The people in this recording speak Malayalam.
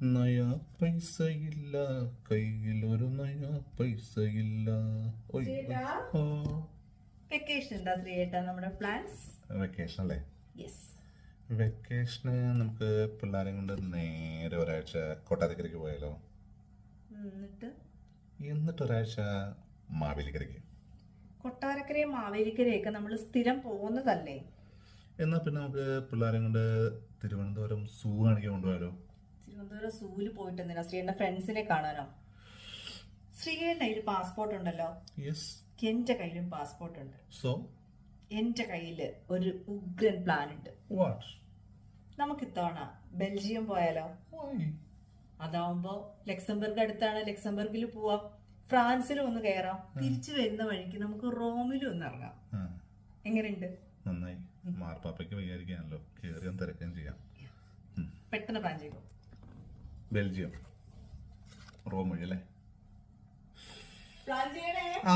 നയാ പൈസയില്ല, കയ്യിൽ ഒരു നയാ പൈസയില്ല. ഓയ്, ശ്രീയേട്ടാ? ഓ വെക്കേഷൻ എന്താ ശ്രീയേട്ടാ നമ്മുടെ പ്ലാൻസ്? വെക്കേഷൻ അല്ലേ? യെസ്. വെക്കേഷന് നമുക്ക് പിള്ളേരെ കൊണ്ട് നേരെ ഒരാഴ്ച കൊട്ടാരക്കരയ്ക്ക് പോയാലോ? എന്നിട്ട് ഒരാഴ്ച മാവേലിക്കരയ്ക്ക്. കൊട്ടാരക്കരയും മാവേലിക്കരയൊക്കെ നമ്മൾ സ്ഥിരം പോകുന്നതല്ലേ? എന്നാൽ പിന്നെ നമുക്ക് പിള്ളേരെ കൊണ്ട് തിരുവനന്തപുരം സൂ കാണിക്കാൻ കൊണ്ടുപോയാലോ? തിരുവനന്തപുരം സൂവിൽ പോയിട്ട് എന്തിനാ? ശ്രീയേട്ടന്റെ ഫ്രണ്ട്സിനെ കാണാനോ? ശ്രീയേട്ടൻ്റെ കയ്യിൽ പാസ്പോർട്ട് ഉണ്ടല്ലോ. യെസ്. എന്റെ കയ്യിലും പാസ്പോർട്ട് ഉണ്ട്. സോ എന്റെ കയ്യില് ഒരു ഉഗ്രൻ പ്ലാൻ ഉണ്ട്. വാട്ട്? നമുക്ക് ഇത്തവണ ബെൽജിയം പോയാലോ? അതാവുമ്പോ ലക്സംബർഗ് അടുത്താണ്, ലക്സംബർഗിൽ പോവാം. ഫ്രാൻസിലും ഒന്ന് കയറാം. തിരിച്ചു വരുന്ന വഴിക്ക് നമുക്ക് റോമിലും ഒന്ന് ഇറങ്ങാം. എങ്ങനെയുണ്ട്? നന്നായി. മാർപ്പാപ്പയ്ക്ക് വൈകാരിക്കാണല്ലോ, കയറിയും തിരക്കുകയും ചെയ്യാം. പെട്ടെന്ന് പ്ലാൻ ചെയ്തു. ബെൽജിയം, റോം വഴി അല്ലേ? പ്ലാൻ ചെയ്യണേ. ആ